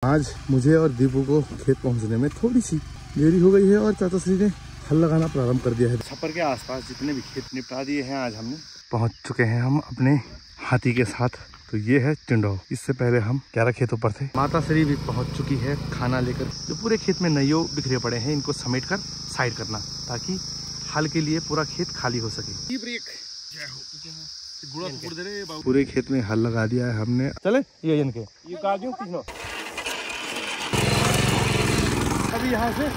आज मुझे और दीपू को खेत पहुंचने में थोड़ी सी देरी हो गई है और चाचा श्री ने हल लगाना प्रारंभ कर दिया है। छप्पर के आसपास जितने भी खेत निपटा दिए हैं आज हमने। पहुंच चुके हैं हम अपने हाथी के साथ। तो ये है चिंडो। इससे पहले हम 11 खेतों पर थे। माता श्री भी पहुंच चुकी है खाना लेकर। जो पूरे खेत में नइयों बिखरे पड़े हैं इनको समेट कर साइड करना ताकि हल के लिए पूरा खेत खाली हो सके। पूरे खेत में हल लगा दिया है हमने। चले ये इनके अभी यहाँ से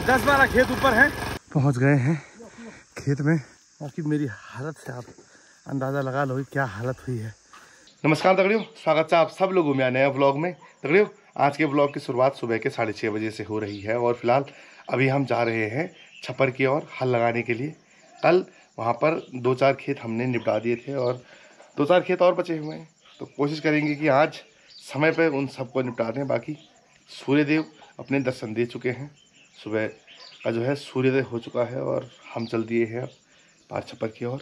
10-12 खेत ऊपर हैं। पहुँच गए हैं खेत में। बाकी मेरी हालत से आप अंदाज़ा लगा लो क्या हालत हुई है। नमस्कार दगड़ियों, स्वागत है आप सब लोगों में नया व्लॉग में। दगड़ियों, आज के व्लॉग की शुरुआत सुबह के 6:30 बजे से हो रही है और फिलहाल अभी हम जा रहे हैं छप्पर की ओर हल लगाने के लिए। कल वहाँ पर 2-4 खेत हमने निपटा दिए थे और 2-4 खेत और बचे हुए हैं। तो कोशिश करेंगे कि आज समय पर उन सबको निपटा दें। बाकी सूर्यदेव अपने दर्शन दे चुके हैं। सुबह का जो है सूर्योदय हो चुका है और हम चल दिए हैं अब पार छप्पर की ओर।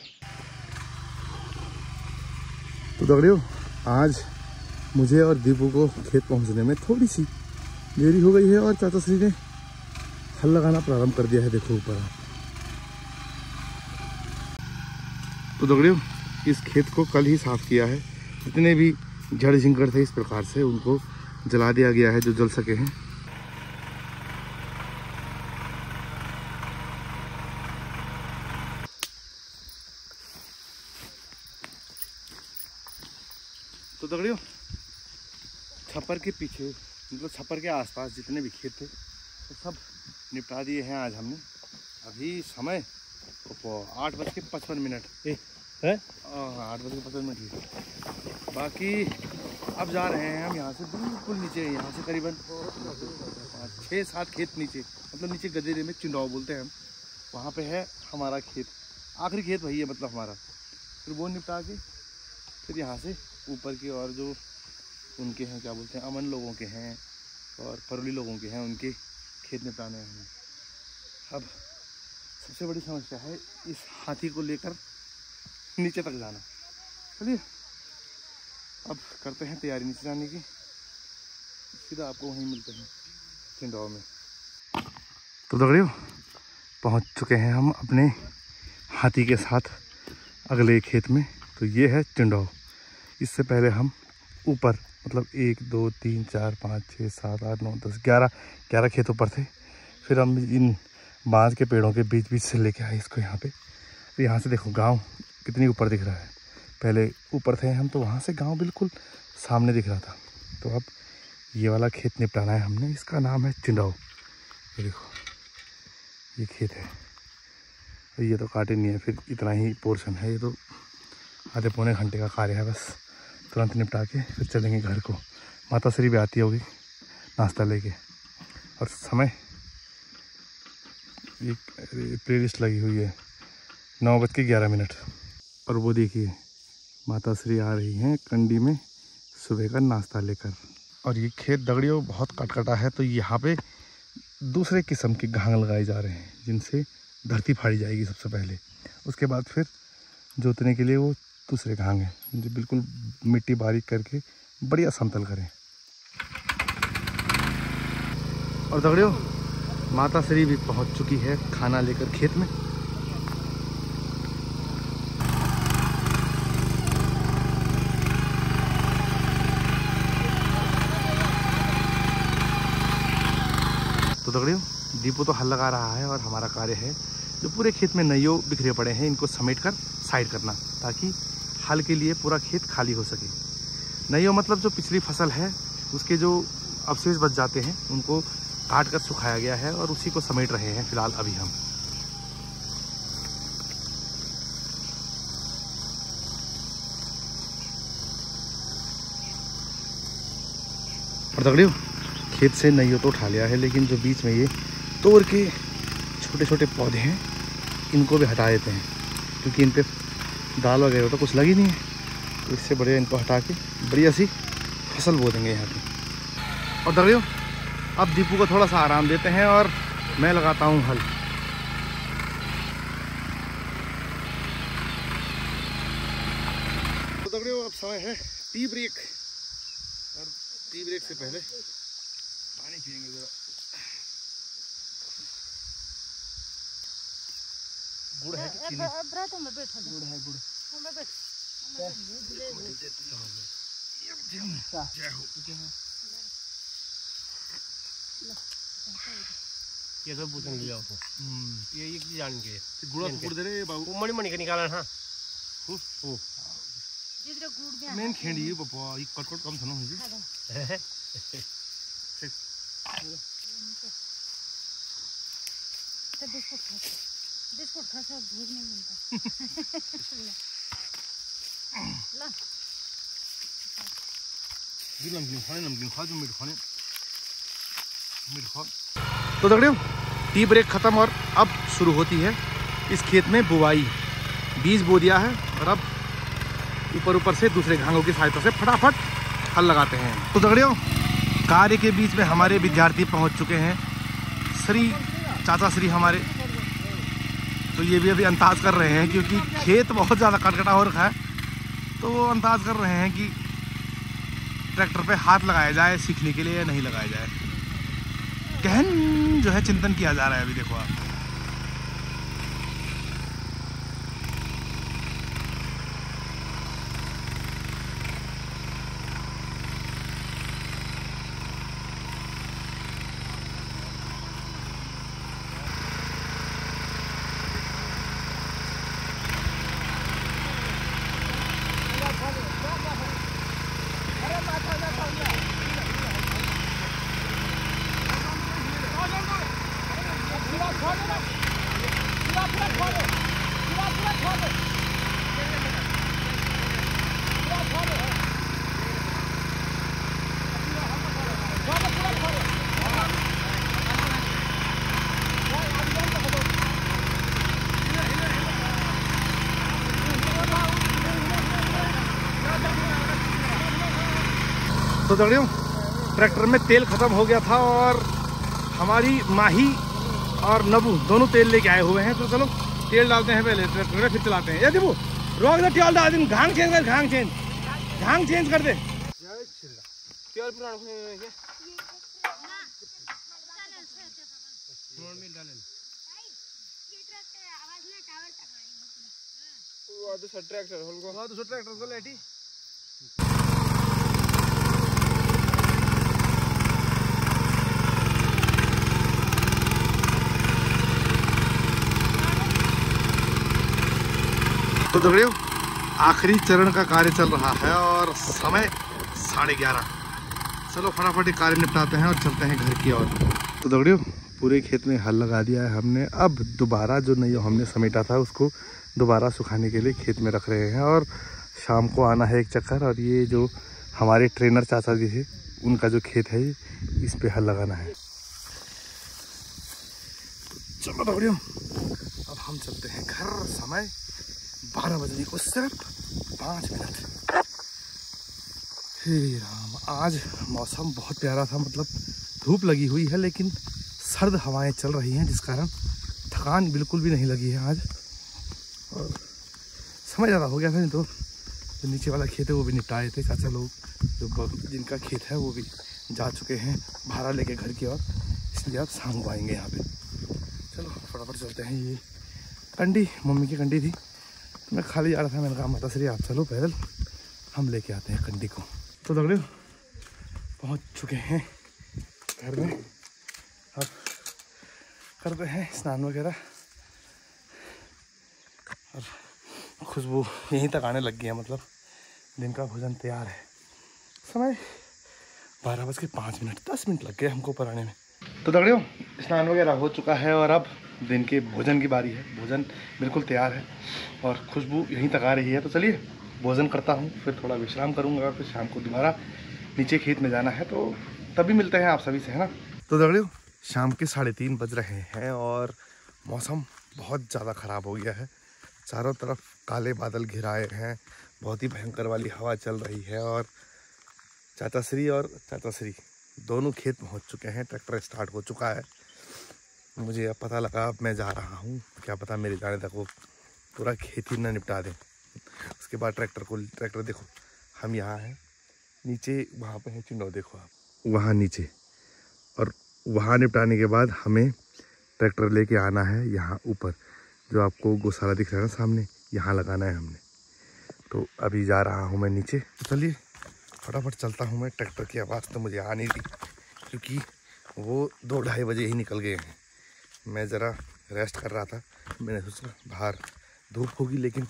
तो दगड़ियों, आज मुझे और दीपू को खेत पहुंचने में थोड़ी सी देरी हो गई है और चाचा श्री ने हल लगाना प्रारंभ कर दिया है। देखो ऊपर आप। तो दगड़ियों, इस खेत को कल ही साफ किया है। जितने भी जड़ झिंगड़ थे इस प्रकार से उनको जला दिया गया है जो जल सके हैं। तो दगड़ियों, छप्पर के पीछे मतलब छप्पर के आसपास जितने भी खेत थे तो सब निपटा दिए हैं आज हमने। अभी समय 8:55 है। 8:55 ही। बाकी अब जा रहे हैं हम यहाँ से बिल्कुल नीचे। यहाँ से करीबन 6-7 खेत नीचे, मतलब नीचे गदेरे में चिंडाव बोलते हैं हम। वहाँ पे है हमारा खेत, आखिरी खेत वही है मतलब हमारा। फिर वो निपटा के फिर यहाँ से ऊपर की और जो उनके हैं क्या बोलते हैं अमन लोगों के हैं और परोली लोगों के हैं उनके खेत निपटाने हैं। अब सबसे बड़ी समस्या है इस हाथी को लेकर नीचे तक जाना। चलिए अब करते हैं तैयारी नीचे जाने की। सीधा आपको वहीं मिलते हैं चिंडाव में। तो दगड़ियों, पहुंच चुके हैं हम अपने हाथी के साथ अगले खेत में। तो ये है चिंडाव। इससे पहले हम ऊपर मतलब 1 2 3 4 5 6 7 8 9 10 11 खेतों पर थे। फिर हम इन बांस के पेड़ों के बीच बीच से लेके आए इसको यहाँ पे। तो यहाँ से देखो गांव कितनी ऊपर दिख रहा है। पहले ऊपर थे हम तो वहाँ से गांव बिल्कुल सामने दिख रहा था। तो अब ये वाला खेत निपटाना है हमने। इसका नाम है चिंडाव। ये देखो ये खेत है। ये तो काटे नहीं है, फिर इतना ही पोर्शन है। ये तो आधे पौने घंटे का कार्य है। बस तुरंत निपटा के फिर चलेंगे घर को। माता श्री भी आती होगी नाश्ता लेके। और समय एक प्लेलिस्ट लगी हुई है 9:11। और वो देखिए माता श्री आ रही हैं कंडी में सुबह का नाश्ता लेकर। और ये खेत दगड़ियों बहुत कटकटा है। तो यहाँ पे दूसरे किस्म के घांग लगाए जा रहे हैं जिनसे धरती फाड़ी जाएगी सबसे पहले। उसके बाद फिर जोतने के लिए वो दूसरे घांग हैं जो बिल्कुल मिट्टी बारीक करके बढ़िया समतल करें। और दगड़ियों, माता श्री भी पहुंच चुकी है खाना लेकर खेत में। तो दगड़ियों, दीपू तो हल लगा रहा है और हमारा कार्य है जो पूरे खेत में नइयों बिखरे पड़े हैं इनको समेट कर साइड करना ताकि हल के लिए पूरा खेत खाली हो सके। नइयों मतलब जो पिछली फसल है उसके जो अवशेष बच जाते हैं उनको काट कर सुखाया गया है और उसी को समेट रहे हैं फिलहाल अभी हम। और दगड़ियों, खेत से नइयों तो उठा लिया है लेकिन जो बीच में ये तोड़ के छोटे छोटे पौधे हैं इनको भी हटा देते हैं क्योंकि इन पे दाल वगैरह तो कुछ लगी नहीं है। तो इससे बढ़िया इनको हटा के बढ़िया सी फसल बो देंगे यहाँ पे। और दगड़ियों, अब दीपू को थोड़ा सा आराम देते हैं और मैं लगाता हूँ हल। तो दगड़ियों, अब समय है टी ब्रेक। और टी ब्रेक से पहले पानी पिएंगे जरा। गुड़ है कि चीनी? गुड़ है, गुड़। जय हो। ये सब पूछने लिया उसको। ये जान के गुड़ दे रहे बाबू। मणि मणि का निकाला हाँ। मेन खेड़ी बाबा ये कटकट कम था ना मुझे। बिस्कुट खा सब भूख नहीं मिलता। ला नमकीन खा जो मीठ खाने खा। तो दगड़ियों टी ब्रेक खत्म और अब शुरू होती है इस खेत में बुवाई। बीज बो दिया है और अब ऊपर से दूसरे घांगों की सहायता से फटाफट हल लगाते हैं। तो दगड़ियों कार्य के बीच में हमारे विद्यार्थी पहुंच चुके हैं। चाचा श्री हमारे, तो ये भी अभी अंदाज कर रहे हैं क्योंकि खेत बहुत ज़्यादा कटकटा हो रखा है, तो वो अंदाज कर रहे हैं कि ट्रैक्टर पे हाथ लगाया जाए सीखने के लिए या नहीं लगाया जाए। गहन जो है चिंतन किया जा रहा है अभी। देखो आप तो दगड़ियों ट्रैक्टर में तेल खत्म हो गया था और हमारी माही और नबू दोनों तेल लेके आए हुए हैं। तो चलो तेल डालते हैं पहले ट्रैक्टर में, फिर चलाते हैं। ये देखो रोक दे तेल डाल दिन, घांग चेंज कर दे। ट्रैक्टर को लेटी तो दगड़ियों आखिरी चरण का कार्य चल रहा है और समय 11:30। चलो फटाफट कार्य निपटाते हैं और चलते हैं घर की ओर। तो दगड़ियों पूरे खेत में हल लगा दिया है हमने। अब दोबारा जो नहीं हमने समेटा था उसको दोबारा सुखाने के लिए खेत में रख रहे हैं और शाम को आना है एक चक्कर। और ये जो हमारे ट्रेनर चाचा जी थे उनका जो खेत है इस पे हल लगाना है। चलो दगड़ियों अब हम चलते हैं घर। समय 12 बजने को सिर्फ 5 मिनट। हे राम, आज मौसम बहुत प्यारा था, मतलब धूप लगी हुई है लेकिन सर्द हवाएं चल रही हैं जिस कारण थकान बिल्कुल भी नहीं लगी है आज। और समय ज़्यादा हो गया था, नहीं तो जो नीचे वाला खेत है वो भी निपटाए थे चाचा लोग, जो जिनका खेत है वो भी जा चुके हैं भाड़ा लेके घर की ओर, इसलिए आप शाम को आएंगे यहाँ पे। चलो फटाफट चलते हैं। ये कंडी मम्मी की कंडी थी, मैं खाली जा रहा था, मैंने कहा माता श्री आप चलो पैदल, हम लेके आते हैं कंडी को। तो दगड़ियों पहुंच चुके हैं घर में। अब करते हैं स्नान वगैरह और खुशबू यहीं तक आने लग गई है, मतलब दिन का भोजन तैयार है। समय 12:05, 10 मिनट लग गए हमको ऊपर आने में। तो दगड़ियों स्नान वगैरह हो चुका है और अब दिन के भोजन की बारी है। भोजन बिल्कुल तैयार है और खुशबू यहीं तक आ रही है। तो चलिए भोजन करता हूँ, फिर थोड़ा विश्राम करूँगा, फिर शाम को दोबारा नीचे खेत में जाना है, तो तभी मिलते हैं आप सभी से, है ना। तो दगड़ियों शाम के 3:30 बज रहे हैं और मौसम बहुत ज़्यादा ख़राब हो गया है। चारों तरफ काले बादल घिराए हैं, बहुत ही भयंकर वाली हवा चल रही है और चाचा श्री दोनों खेत पहुंच चुके हैं। ट्रैक्टर स्टार्ट हो चुका है। मुझे अब पता लगा, अब मैं जा रहा हूं, क्या पता मेरे जाने तक वो पूरा खेत ही ना निपटा दें। उसके बाद ट्रैक्टर देखो, हम यहाँ हैं नीचे, वहाँ पे है चिंडो, देखो आप वहाँ नीचे, वहाँ निपटाने के बाद हमें ट्रैक्टर लेके आना है यहाँ ऊपर, जो आपको गौशाला दिख रहा है ना सामने, यहाँ लगाना है हमने। तो अभी जा रहा हूँ मैं नीचे। तो चलिए फटाफट चलता हूँ मैं। ट्रैक्टर की आवाज़ तो मुझे आ नहीं रही क्योंकि वो 2-2:30 बजे ही निकल गए हैं। मैं ज़रा रेस्ट कर रहा था। मैंने सोचा बाहर धूप होगी, लेकिन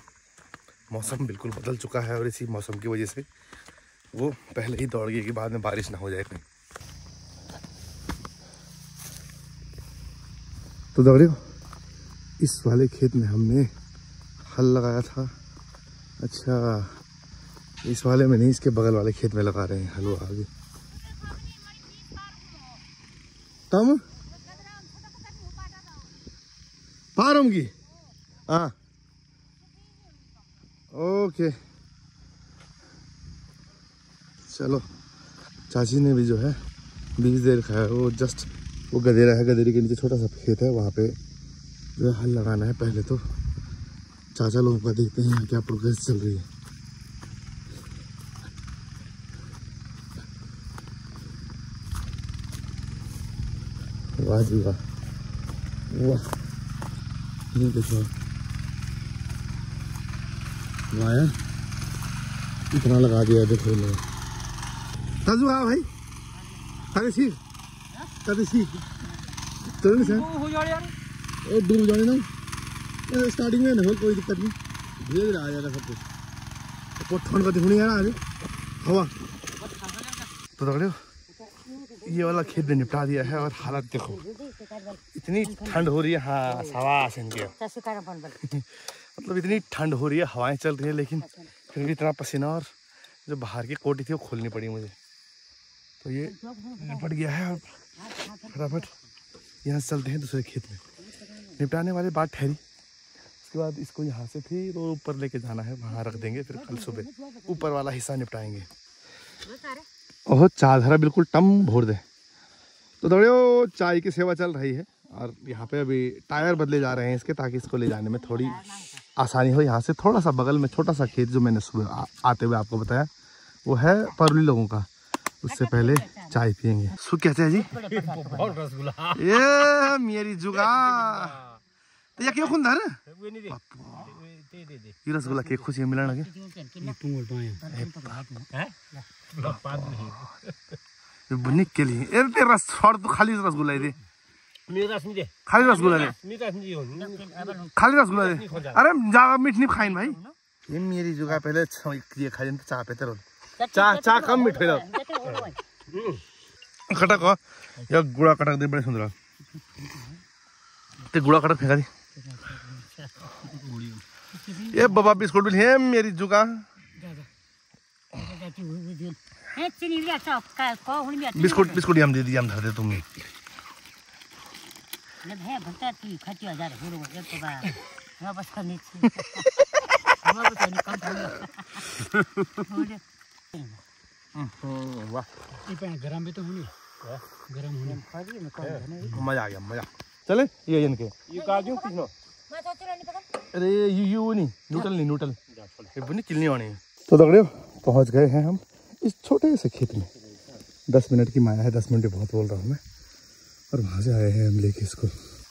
मौसम बिल्कुल बदल चुका है और इसी मौसम की वजह से वो पहले ही दौड़ गए कि बाद में बारिश ना हो जाए कहीं। तो दौड़ियो, इस वाले खेत में हमने हल लगाया था। अच्छा, इस वाले में नहीं, इसके बगल वाले खेत में लगा रहे हैं हल आगे। तम पारम की हाँ ओके। चलो, चाची ने भी जो है बीज दे रखा है। वो जस्ट वो गदेरा है, गदेरे के नीचे छोटा सा खेत है, वहाँ पे जो है हल लगाना है। पहले तो चाचा लोगों का देखते हैं यहाँ क्या प्रोग्रेस चल रही है। वाह जी वाह, वाह ये देखो वाह, इतना लगा दिया देखो लोग। ताजू आ भाई, तारे सीख चलो सर हो जाए यार, ए डूब जाने ना। स्टार्टिंग में ना कोई दिक्कत नहीं, धीरे धीरे आ जाएगा सब कुछ। तो ठंड का दिखनी है ना आज हवा। तो देख रहे हो, ये वाला खेत भी निपटा दिया है और हालत देखो, इतनी ठंड हो रही है। हाँ सवास इनके मतलब इतनी ठंड हो रही है, हवाएं चल रही है, लेकिन फिर भी इतना पसीना और जो बाहर की कोटी थी वो खोलनी पड़ी मुझे। तो ये निपट गया है और फटाफट यहाँ से चलते हैं दूसरे खेत में। निपटाने वाली बात ठहरी, उसके बाद इसको यहाँ से फिर वो ऊपर लेके जाना है, वहाँ रख देंगे। फिर कल सुबह ऊपर वाला हिस्सा निपटाएंगे। ओह चाय धरा बिल्कुल टम भोर दे। तो दौड़ियो, चाय की सेवा चल रही है और यहाँ पे अभी टायर बदले जा रहे हैं इसके, ताकि इसको ले जाने में थोड़ी आसानी हो। यहाँ से थोड़ा सा बगल में छोटा सा खेत जो मैंने सुबह आते हुए आपको बताया, वो है परुली लोगों का। उससे पहले चाय पियेंगे। सु कहते हैं जी रसगुल्ला ये मेरी जुगा तो या क्यों खुंदा है ये रसगुल्ला के खुशी मिलने लगे। बनिक के लिए ए ते रस छोड़ तो खाली रसगुल्ला दे, खाली रसगुल्ला दे, खाली रसगुल्ला दे। अरे ज्यादा मीठ नहीं खाइन भाई। ये मेरी जुगा पहले ये खाई तो चाय पे तेरे चा कम मीठ है खटक हो या गुड़ा कटक दे, बड़े सुंदर ते गुड़ा कटक फेंका दी। ये बाबा बिस्कुट भी है मेरी जुगा। बिस्कुट बिस्कुट हम दे दिए, हम धर दे तुम्हें। गरम भी तो होनी, गरम होने मजा आ गया, मजा। चले ये इनके ये काजू किसनो, अरे यू नहीं न्यूटल नहीं, न्यूटल ये बनी चिलनी होनी है। तो दगड़ियो पहुंच गए हैं हम इस छोटे से खेत में। 10 मिनट की माया है, 10 मिनट बहुत बोल रहा हूँ मैं। और वहाँ से आए हैं हम लेके इसको।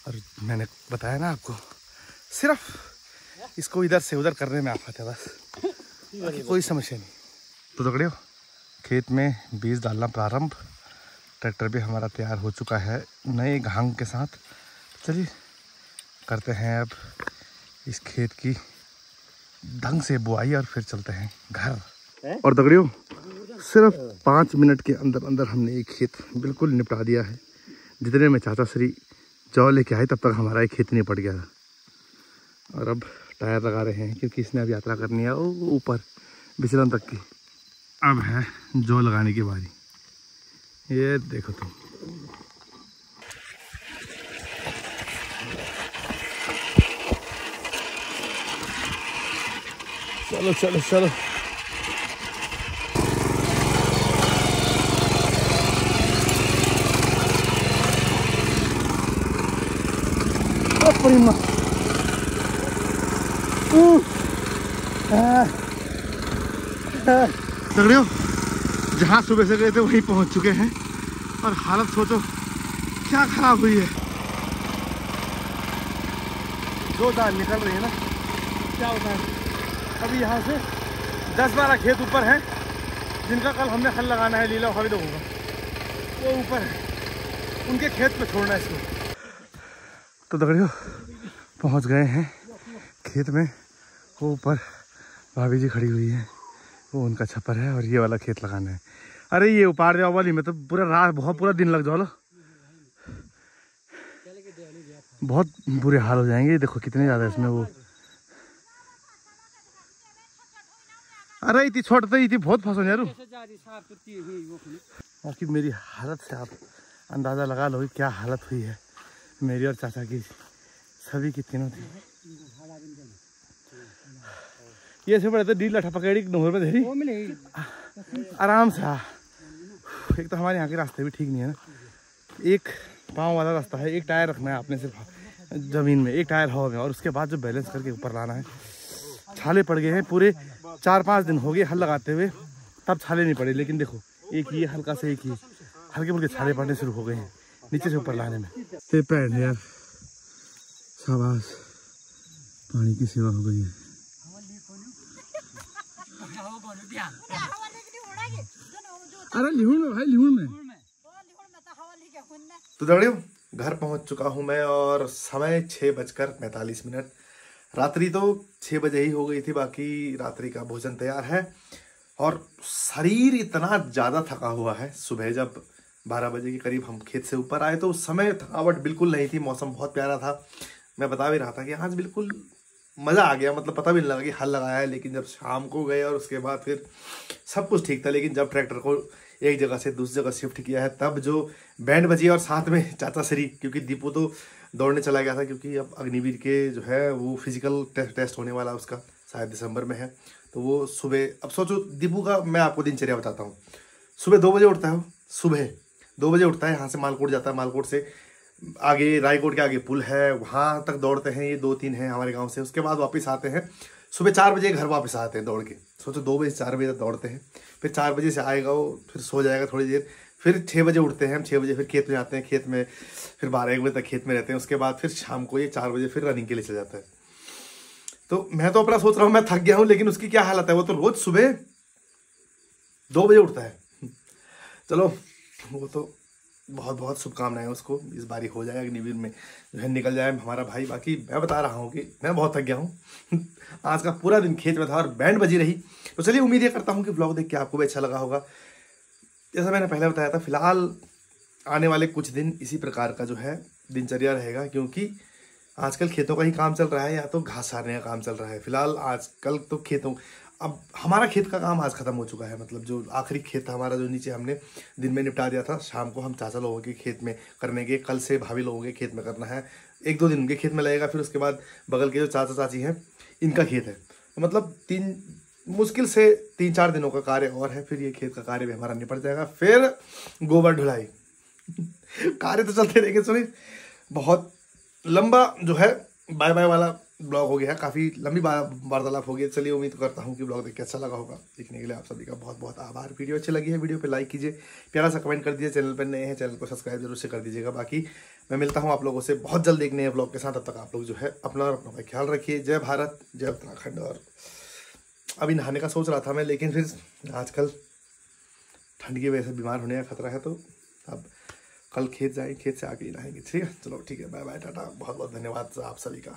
और मैंने बताया ना आपको, सिर्फ इसको इधर से उधर करने में आफत है बस, बाकी कोई समस्या नहीं। तो दगड़ियो खेत में बीज डालना प्रारंभ। ट्रैक्टर भी हमारा तैयार हो चुका है नए घांग के साथ। चलिए करते हैं अब इस खेत की ढंग से बुआई और फिर चलते हैं घर। और दगड़ियों सिर्फ 5 मिनट के अंदर अंदर हमने एक खेत बिल्कुल निपटा दिया है। जितने में चाचा श्री जौ लेके आए तब तक हमारा एक खेत निपट गया था। और अब टायर लगा रहे हैं क्योंकि इसने अब यात्रा करनी है ऊपर बिचलन तक की। अब है जौ लगाने की बारी। ये देखो तुम, चलो चलो चलो। दगड़ियों जहाँ सुबह से गए थे वहीं पहुँच चुके हैं। और हालत सोचो क्या खराब हुई है, जो दाल निकल रही है ना, क्या होता है। अभी यहाँ से 10-12 खेत ऊपर हैं जिनका कल हमने हल लगाना है, लीला खरीदो होगा, वो ऊपर है, उनके खेत पे छोड़ना है इसको। तो दगड़ियों पहुँच गए हैं खेत में। वो ऊपर भाभी जी खड़ी हुई है, वो उनका छप्पर है और ये वाला खेत लगाना है। अरे ये उपाड़ जाओ वाली में तो पूरा रात पूरा दिन लग जाओ, बहुत बुरे हाल हो जाएंगे। देखो कितने ज़्यादा इसमें वो, अरे इतनी छोट तो इतनी बहुत फंसो यार। बाकी मेरी हालत से आप अंदाज़ा लगा लो क्या हालत हुई है मेरी और चाचा की, सभी की तीनों थी। ये से बड़े तो डी लठा पकड़ी नोहर में धरी आराम से। एक तो हमारे यहाँ के रास्ते भी ठीक नहीं है ना, एक पाँव वाला रास्ता है, एक टायर रखना है आपने सिर्फ ज़मीन में, एक टायर हवा में, और उसके बाद जो बैलेंस करके ऊपर लाना है। छाले पड़ गए हैं, पूरे 4-5 दिन हो गए हल लगाते हुए, तब छाले नहीं पड़े। लेकिन देखो एक ये हल्का से, एक ही हल्के फुल्के छाले पड़ने शुरू हो गए हैं नीचे से ऊपर लाने में। पैड है यार, शाबाश, पानी की सेवा हो गई है। अरे लिहून में भाई, लिहून में। तो दगड़ियों घर पहुंच चुका हूं मैं और समय 6:45। रात्रि तो 6 बजे ही हो गई थी, बाकी रात्रि का भोजन तैयार है और शरीर इतना ज़्यादा थका हुआ है। सुबह जब 12 बजे के करीब हम खेत से ऊपर आए तो उस समय थकावट बिल्कुल नहीं थी, मौसम बहुत प्यारा था। मैं बता भी रहा था कि आज बिल्कुल मज़ा आ गया, मतलब पता भी नहीं लगा कि हल लगाया है। लेकिन जब शाम को गए और उसके बाद फिर सब कुछ ठीक था, लेकिन जब ट्रैक्टर को एक जगह से दूसरी जगह शिफ्ट किया है तब जो बैंड बजी और साथ में चाचा श्री, क्योंकि दीपू तो दौड़ने चला गया था, क्योंकि अब अग्निवीर के जो है वो फिजिकल टेस्ट होने वाला उसका शायद दिसंबर में है। तो वो सुबह, अब सोचो दीपू का मैं आपको दिनचर्या बताता हूँ। सुबह 2 बजे उठता है, सुबह 2 बजे उठता है, यहाँ से मालकोट जाता है, मालकोट से आगे रायकोट के आगे पुल है, वहाँ तक दौड़ते हैं, ये 2-3 हैं हमारे गाँव से। उसके बाद वापस आते हैं, सुबह 4 बजे घर वापस आते हैं दौड़ के। सोचो 2 बजे से 4 बजे तक दौड़ते हैं, फिर 4 बजे से आएगा वो, फिर सो जाएगा थोड़ी देर, फिर 6 बजे उठते हैं हम, 6 बजे फिर खेत में जाते हैं, खेत में फिर 12-1 बजे तक खेत में रहते हैं। उसके बाद फिर शाम को ये 4 बजे फिर रनिंग के लिए चल जाता है। तो मैं तो अपना सोच रहा हूँ मैं थक गया हूँ, लेकिन उसकी क्या हालत है, वो तो रोज सुबह 2 बजे उठता है। चलो वो तो बहुत बहुत शुभकामनाएं उसको, इस बारी हो जाए अग्निवीर में जो है निकल जाए हमारा भाई। बाकी मैं बता रहा हूँ कि मैं बहुत थक गया हूँ आज का पूरा दिन खेत में था और बैंड बजी रही। तो चलिए उम्मीद ये करता हूँ कि ब्लॉग देख के आपको भी अच्छा लगा होगा। जैसा मैंने पहले बताया था, फिलहाल आने वाले कुछ दिन इसी प्रकार का जो है दिनचर्या रहेगा, क्योंकि आजकल खेतों का ही काम चल रहा है या तो घास सारने का काम चल रहा है। फिलहाल आजकल तो खेतों, अब हमारा खेत का काम आज खत्म हो चुका है, मतलब जो आखिरी खेत था हमारा जो नीचे हमने दिन में निपटा दिया था, शाम को हम चाचा लोगों के खेत में करने के, कल से भाभी लोगों के खेत में करना है। 1-2 दिन उनके खेत में लगेगा, फिर उसके बाद बगल के जो चाचा चाची हैं इनका खेत है। तो मतलब मुश्किल से 3-4 दिनों का कार्य और है, फिर ये खेत का कार्य भी हमारा निपट जाएगा। फिर गोबर ढुलाई कार्य तो चलते रहेंगे। सुनिए बहुत लंबा जो है बाय बाय वाला ब्लॉग हो गया है, काफ़ी लंबी वार्तालाप हो गई। चलिए उम्मीद करता हूँ कि ब्लॉग देख के अच्छा लगा होगा। देखने के लिए आप सभी का बहुत बहुत आभार। वीडियो अच्छी लगी है, वीडियो पे लाइक कीजिए, प्यारा सा कमेंट कर दीजिए, चैनल पर नए हैं चैनल को सब्सक्राइब जरूर से कर दीजिएगा। बाकी मैं मिलता हूँ आप लोगों से बहुत जल्द एक नए ब्लॉग के साथ। तब तक आप लोग जो है अपना और अपना का ख्याल रखिए। जय भारत, जय उत्तराखंड। और अभी नहाने का सोच रहा था मैं, लेकिन फिर आजकल ठंड की वजह से बीमार होने का खतरा है, तो अब कल खेत जाएंगे, खेत से आके ही नहाएंगे। ठीक है, चलो ठीक है, बाय बाय, टाटा, बहुत बहुत धन्यवाद आप सभी का।